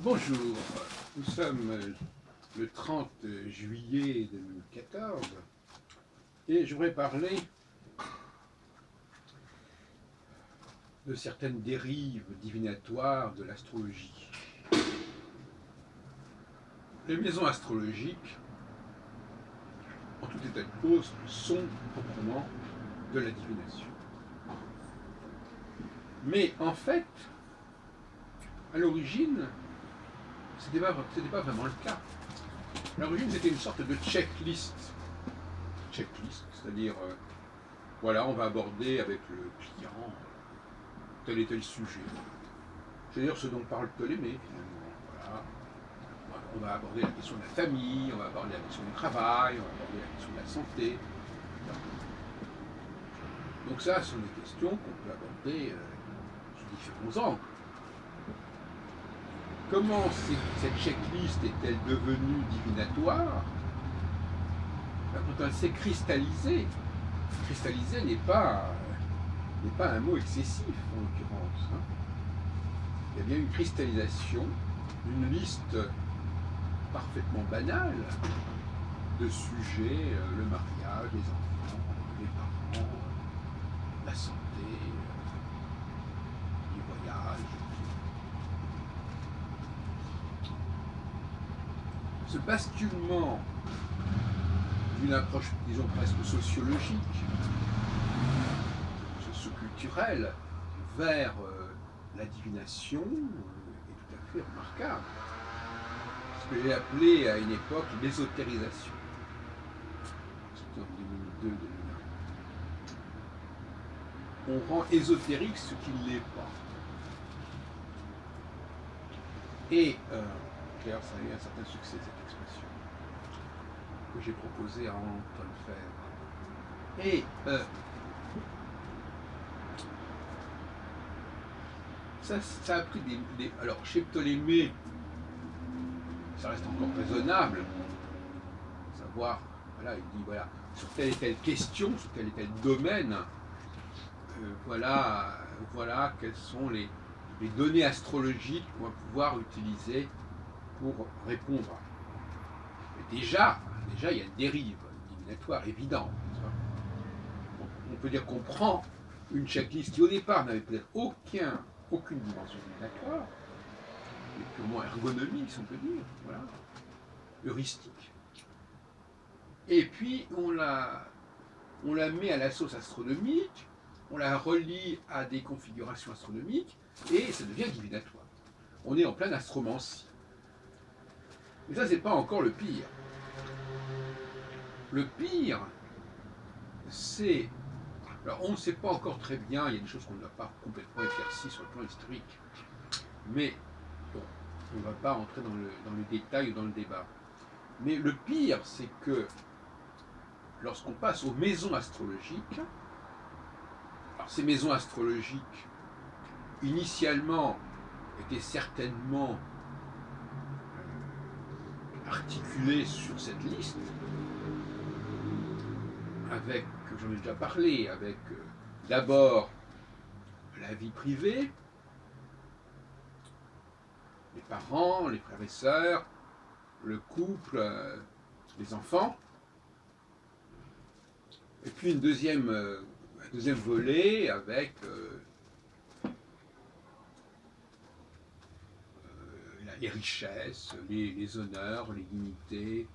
Bonjour, nous sommes le 30 juillet 2014 et je voudrais parler de certaines dérives divinatoires de l'astrologie. Les maisons astrologiques, en tout état de cause, sont proprement de la divination. Mais en fait, à l'origine, ce n'était pas vraiment le cas. À l'origine, c'était une sorte de checklist. Checklist, c'est-à-dire, voilà, on va aborder avec le client tel et tel sujet. C'est-à-dire ce dont parle Ptolémée, finalement. Voilà. On va aborder la question de la famille, on va aborder la question du travail, on va aborder la question de la santé. Donc ça, ce sont des questions qu'on peut aborder sous différents angles. Comment cette checklist est-elle devenue divinatoire? Quand elle s'est cristallisée, cristalliser n'est pas un mot excessif en l'occurrence. Il y a bien une cristallisation d'une liste parfaitement banale de sujets, le mariage, les enfants, les parents, la santé, les voyages. Ce basculement d'une approche, disons, presque sociologique, socio-culturelle, vers la divination est tout à fait remarquable. Ce que j'ai appelé à une époque l'ésotérisation. C'était en 2002-2001. On rend ésotérique ce qui ne l'est pas. Et d'ailleurs, ça a eu un certain succès, cette expression, que j'ai proposée à Antoine Fèvre. Et ça a pris alors, chez Ptolémée, ça reste encore raisonnable. Savoir, voilà, il dit, voilà, sur telle et telle question, sur tel et tel domaine, voilà quelles sont les données astrologiques qu'on va pouvoir utiliser pour répondre. Mais déjà, il y a une dérive divinatoire évidente. On peut dire qu'on prend une checklist qui au départ n'avait peut-être aucune dimension divinatoire, mais purement ergonomique, si on peut dire, voilà, heuristique. Et puis on la met à la sauce astronomique, on la relie à des configurations astronomiques, et ça devient divinatoire. On est en pleine astromancie. Mais ça, c'est pas encore le pire. Le pire, c'est... Alors, on ne sait pas encore très bien, il y a des choses qu'on n'a pas complètement éclaircies sur le plan historique. Mais, bon, on ne va pas entrer dans le détail ou dans le débat. Mais le pire, c'est que lorsqu'on passe aux maisons astrologiques, alors ces maisons astrologiques, initialement, étaient certainement articulées sur cette liste, avec, j'en ai déjà parlé, avec d'abord la vie privée, les parents, les frères et sœurs, le couple, les enfants, et puis un deuxième volet avec les richesses, les honneurs, les dignités,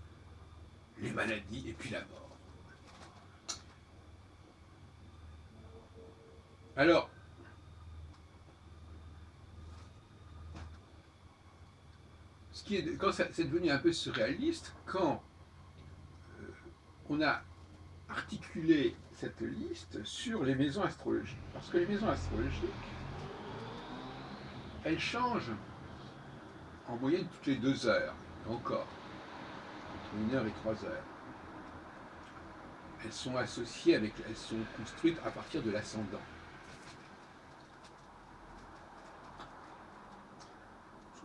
les maladies, et puis la mort. Alors, quand c'est devenu un peu surréaliste, quand on a articulé cette liste sur les maisons astrologiques. Parce que les maisons astrologiques, elles changent en moyenne toutes les 2 heures, encore, entre 1 heure et 3 heures. Elles sont associées elles sont construites à partir de l'ascendant.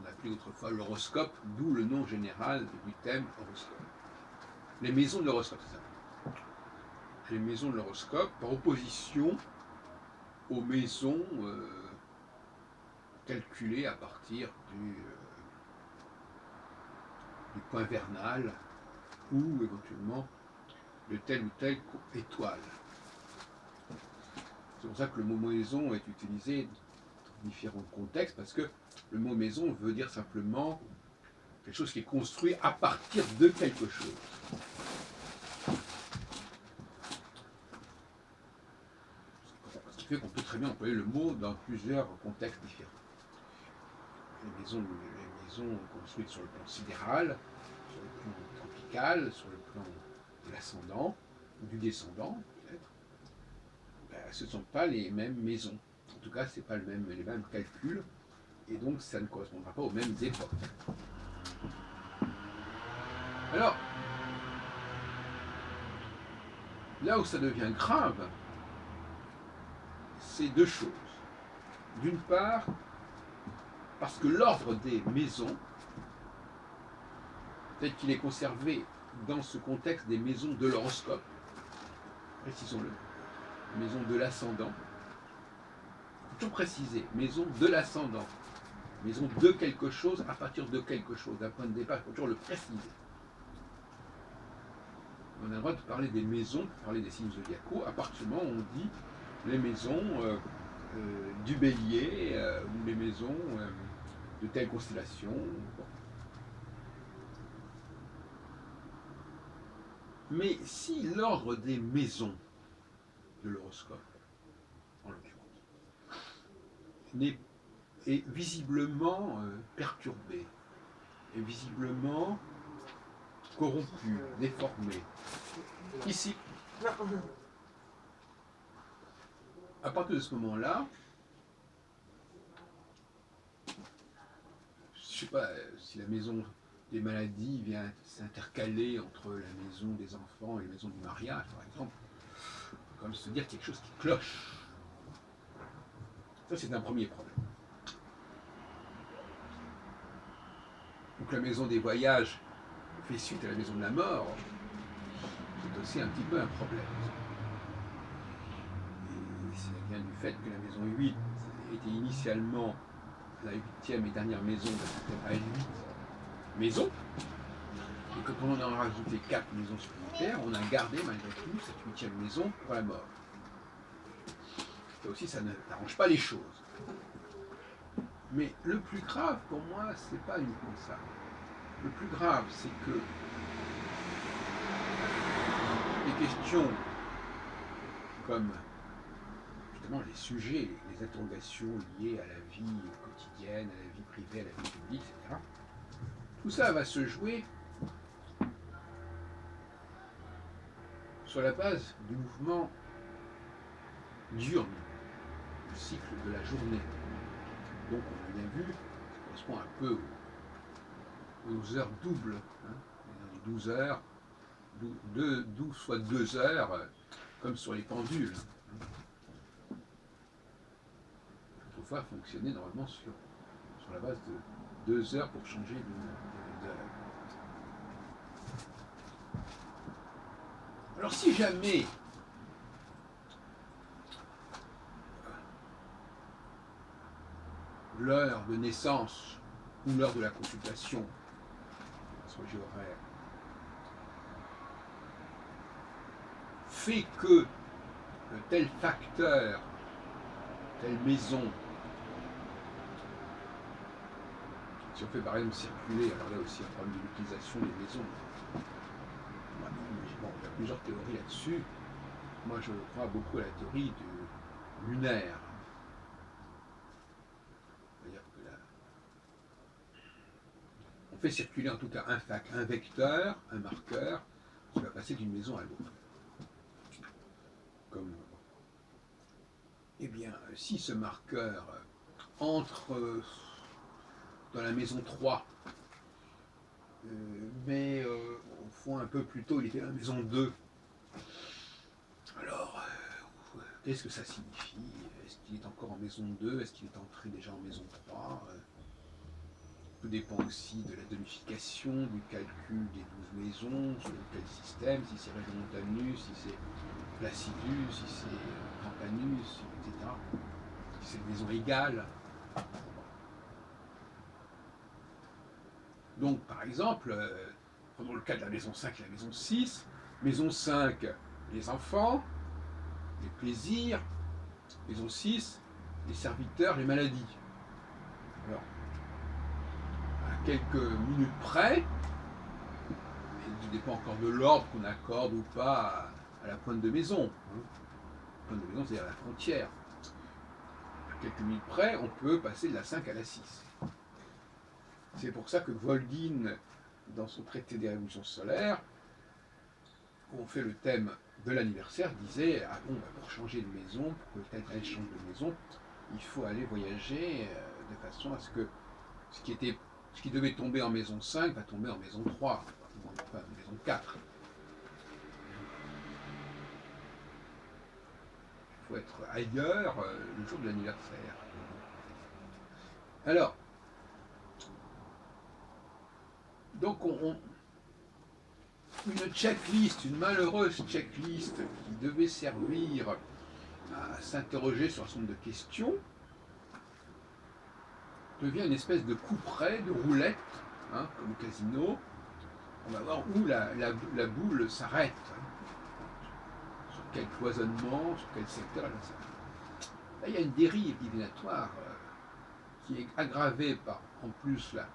On appelait autrefois l'horoscope, d'où le nom général du thème horoscope. Les maisons de l'horoscope, c'est ça. Les maisons de l'horoscope, par opposition aux maisons calculées à partir du point vernal ou éventuellement de telle ou telle étoile. C'est pour ça que le mot maison est utilisé dans différents contextes, parce que le mot maison veut dire simplement quelque chose qui est construit à partir de quelque chose. Ce qui fait qu'on peut très bien employer le mot dans plusieurs contextes différents. Les maisons construites sur le plan sidéral, sur le plan tropical, sur le plan de l'ascendant, ou du descendant, peut-être, ce ne sont pas les mêmes maisons. En tout cas, ce n'est pas les mêmes calculs, et donc ça ne correspondra pas aux mêmes époques. Alors, là où ça devient grave, c'est deux choses. D'une part, parce que l'ordre des maisons, tel qu'il est conservé dans ce contexte des maisons de l'horoscope, précisons-le, maison de l'ascendant, il faut toujours préciser, maison de l'ascendant, maison de quelque chose à partir de quelque chose, d'un point de départ, il faut toujours le préciser. On a le droit de parler des maisons, de parler des signes zodiacaux, à partir du moment où on dit les maisons du bélier ou les maisons de telle constellation. Bon. Mais si l'ordre des maisons de l'horoscope, en l'occurrence, est visiblement perturbé, est visiblement corrompu, déformé, ici, à partir de ce moment-là, je ne sais pas si la maison des maladies vient s'intercaler entre la maison des enfants et la maison du mariage, par exemple, comme se dire quelque chose qui cloche. Ça, c'est un premier problème. Donc la maison des voyages fait suite à la maison de la mort, c'est aussi un petit peu un problème. Et ça vient du fait que la maison 8 était initialement la 8e et dernière maison à 8 maisons, et que quand on en a rajouté 4 maisons supplémentaires, on a gardé malgré tout cette 8e maison pour la mort. Et aussi, ça n'arrange pas les choses. Mais le plus grave pour moi, c'est pas uniquement ça. Le plus grave, c'est que les questions comme justement les sujets, les interrogations liées à la vie quotidienne, à la vie privée, à la vie publique, etc., tout ça va se jouer sur la base du mouvement diurne, du cycle de la journée. Donc on a bien vu, ça correspond un peu aux heures doubles, hein, les 12 heures, 12 soit 2 heures, comme sur les pendules. Autrefois fonctionnait normalement sur la base de 2 heures pour changer d'heure. Alors si jamais l'heure de naissance ou l'heure de la consultation, astrologie horaire, fait que tel facteur, telle maison, si on fait par exemple circuler, alors là aussi un problème de l'utilisation des maisons, bon, il y a plusieurs théories là-dessus. Moi je crois beaucoup à la théorie du lunaire. C'est-à-dire que là, on fait circuler en tout cas un vecteur, un marqueur, qui va passer d'une maison à l'autre. Comme, eh bien, si ce marqueur entre dans la maison 3, mais au fond un peu plus tôt il était dans la maison 2, alors qu'est-ce que ça signifie? Est-ce qu'il est encore en maison 2? Est-ce qu'il est entré déjà en maison 3? Tout dépend aussi de la donification, du calcul des 12 maisons, sur quel système, si c'est Regiomontanus, si c'est Placidus, si c'est Campanus, etc. Si c'est une maison égale. Donc, par exemple, prenons le cas de la maison 5 et la maison 6. Maison 5, les enfants, les plaisirs. Maison 6, les serviteurs, les maladies. Alors, à quelques minutes près, et tout dépend encore de l'ordre qu'on accorde ou pas à la pointe de maison. La pointe de maison, c'est-à-dire la frontière. À quelques minutes près, on peut passer de la 5 à la 6. C'est pour ça que Volgin, dans son traité des révolutions solaires, où on fait le thème de l'anniversaire, disait ah bon, pour changer de maison, pour que tel change de maison, il faut aller voyager de façon à ce que ce qui devait tomber en maison 5 va tomber en maison 3, enfin en maison 4. Il faut être ailleurs le jour de l'anniversaire. Alors, donc une checklist, une malheureuse checklist qui devait servir à s'interroger sur un certain nombre de questions, devient une espèce de couperet, de roulette, hein, comme au casino. On va voir où la boule s'arrête, hein, sur quel cloisonnement, sur quel secteur elle s'arrête. Là, il y a une dérive divinatoire qui est aggravée par, en plus, la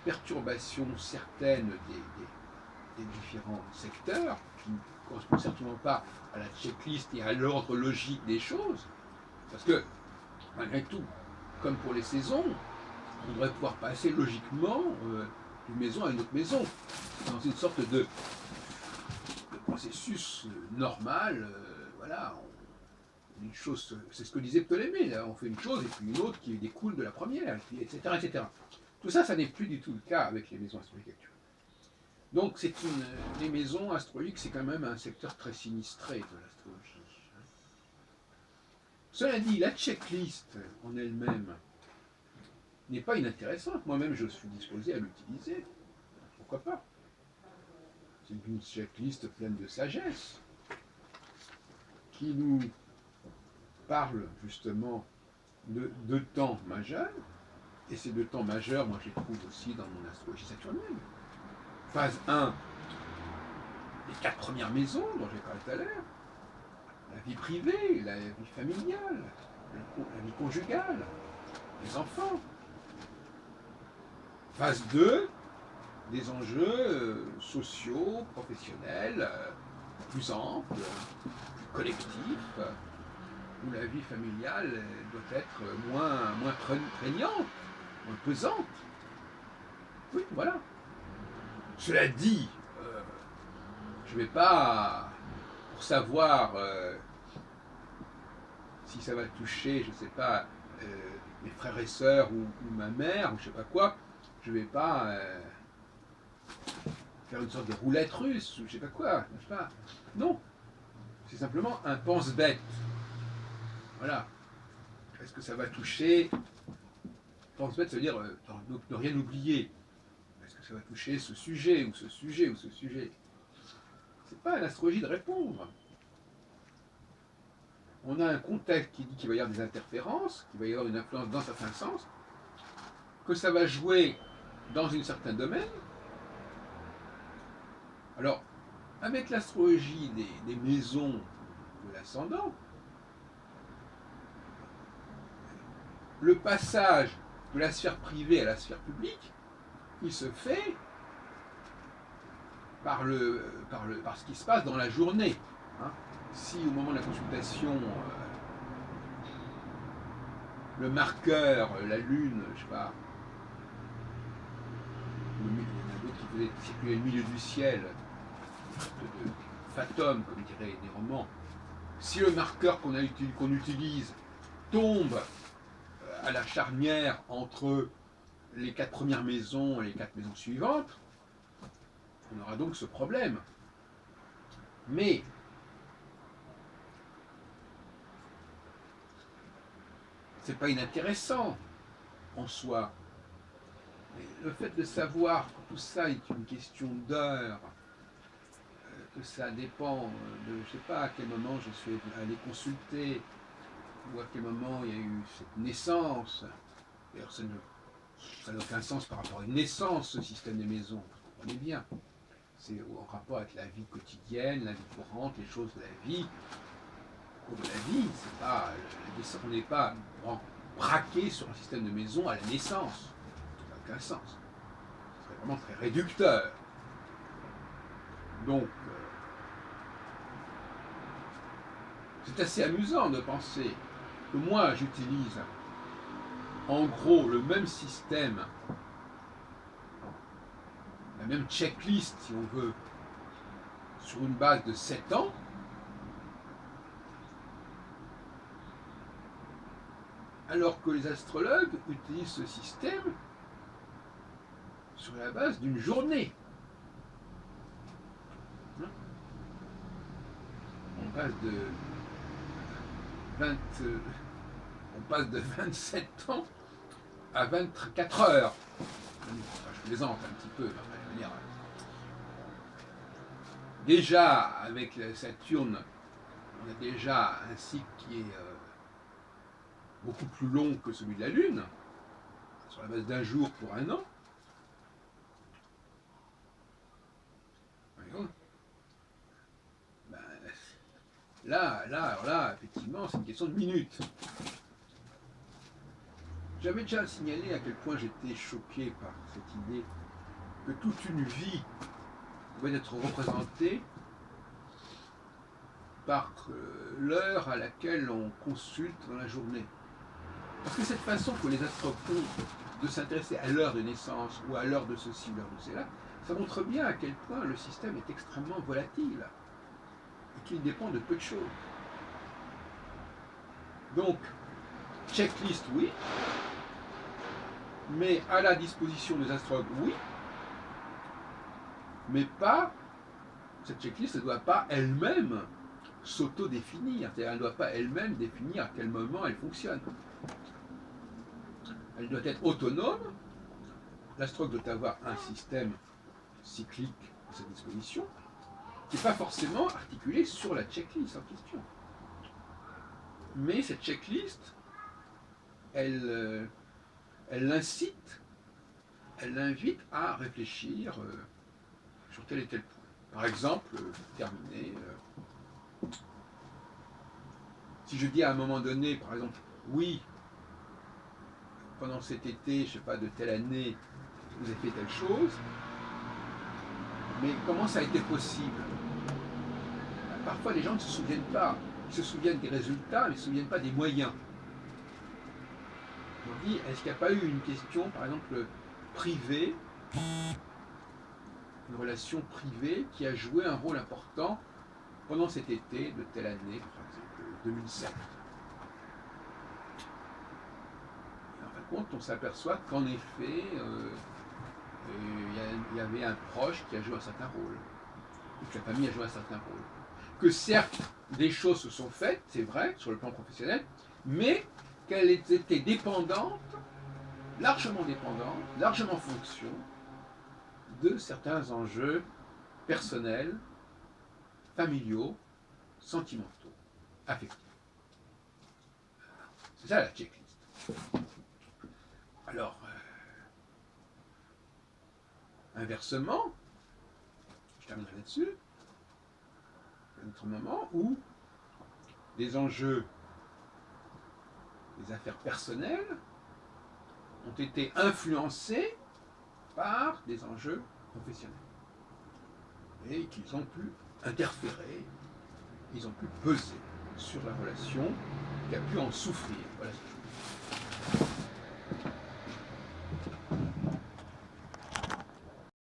perturbation certaine des différents secteurs, qui ne correspond certainement pas à la checklist et à l'ordre logique des choses, parce que, malgré tout, comme pour les saisons, on devrait pouvoir passer logiquement d'une maison à une autre maison, dans une sorte de processus normal. Voilà, une chose, c'est ce que disait Ptolémée, là, on fait une chose et puis une autre qui découle de la première, etc., etc. Tout ça, ça n'est plus du tout le cas avec les maisons astrologiques actuelles. Donc, les maisons astrologiques, c'est quand même un secteur très sinistré de l'astrologie. Cela dit, la checklist en elle-même n'est pas inintéressante. Moi-même, je suis disposé à l'utiliser. Pourquoi pas? C'est une checklist pleine de sagesse qui nous parle justement de deux temps majeurs. Et ces deux temps majeurs, moi, je les trouve aussi dans mon astrologie saturnienne. Phase 1, les 4 premières maisons dont j'ai parlé tout à l'heure. La vie privée, la vie familiale, la vie conjugale, les enfants. Phase 2, des enjeux sociaux, professionnels, plus amples, plus collectifs, où la vie familiale doit être moins prégnante, moins pesante. Oui, voilà. Cela dit, je ne vais pas, pour savoir si ça va toucher, je ne sais pas, mes frères et sœurs ou ma mère, ou je ne sais pas quoi, je ne vais pas faire une sorte de roulette russe, ou je ne sais pas quoi, n'est-ce pas? Non, c'est simplement un pense-bête. Voilà. Est-ce que ça va toucher? Pense-bête, ça veut dire ne rien oublier. Est-ce que ça va toucher ce sujet, ou ce sujet, ou ce sujet? C'est pas à l'astrologie de répondre. On a un contexte qui dit qu'il va y avoir des interférences, qu'il va y avoir une influence dans certains sens, que ça va jouer dans un certain domaine. Alors, avec l'astrologie des maisons de l'ascendant, le passage de la sphère privée à la sphère publique, il se fait par ce qui se passe dans la journée. Hein. Si au moment de la consultation, le marqueur, la lune, je sais pas, il y en a d'autres qui faisaient circuler le milieu du ciel, de fatum, comme diraient des romans, si le marqueur qu'on utilise tombe à la charnière entre les 4 premières maisons et les 4 maisons suivantes, on aura donc ce problème. Mais c'est pas inintéressant en soi. Mais le fait de savoir que tout ça est une question d'heure, que ça dépend de, je sais pas à quel moment je suis allé consulter, ou à quel moment il y a eu cette naissance. D'ailleurs, ça n'a aucun sens par rapport à une naissance, ce système des maisons. Vous comprenez bien. C'est en rapport avec la vie quotidienne, la vie courante, les choses de la vie. Au cours de la vie, c'est pas, on n'est pas braqué sur un système de maison à la naissance. Ça n'a aucun sens. Ce serait vraiment très réducteur. Donc, c'est assez amusant de penser que moi, j'utilise en gros le même système, la même checklist, si on veut, sur une base de 7 ans, alors que les astrologues utilisent ce système sur la base d'une journée. On passe de 27 ans à 24 heures. Je plaisante un petit peu, de manière. Déjà, avec Saturne, on a déjà un cycle qui est beaucoup plus long que celui de la Lune, sur la base d'un jour pour un an. Ben, là, effectivement, c'est une question de minutes. J'avais déjà signalé à quel point j'étais choqué par cette idée que toute une vie pouvait être représentée par l'heure à laquelle on consulte dans la journée. Parce que cette façon que les astrologues ont de s'intéresser à l'heure de naissance ou à l'heure de ceci ou l'heure de cela, ça montre bien à quel point le système est extrêmement volatile et qu'il dépend de peu de choses. Donc, checklist, oui, mais à la disposition des astrologues, oui, mais pas, cette checklist ne doit pas elle-même s'auto-définir, c'est-à-dire elle ne doit pas elle-même définir à quel moment elle fonctionne. Elle doit être autonome, l'astrologue doit avoir un système cyclique à sa disposition, qui n'est pas forcément articulé sur la checklist en question. Mais cette checklist, elle l'incite, elle l'invite à réfléchir sur tel et tel point. Par exemple, pour terminer, si je dis à un moment donné, par exemple, oui, pendant cet été, je ne sais pas, de telle année, vous avez fait telle chose, mais comment ça a été possible? Parfois, les gens ne se souviennent pas. Ils se souviennent des résultats, mais ils ne se souviennent pas des moyens. On dit, est-ce qu'il n'y a pas eu une question, par exemple, privée, une relation privée qui a joué un rôle important pendant cet été de telle année, par exemple 2007. Et en fin de compte, on s'aperçoit qu'en effet, il y avait un proche qui a joué un certain rôle, et que la famille a joué un certain rôle. Que certes, des choses se sont faites, c'est vrai, sur le plan professionnel, mais qu'elles étaient dépendantes, largement fonction de certains enjeux personnels, familiaux, sentimentaux, affectifs. C'est ça la checklist. Alors, inversement, je terminerai là-dessus, un autre moment où des enjeux, des affaires personnelles ont été influencés par des enjeux professionnels. Et qu'ils ont pu interférer, ils ont pu peser sur la relation qui a pu en souffrir. Voilà.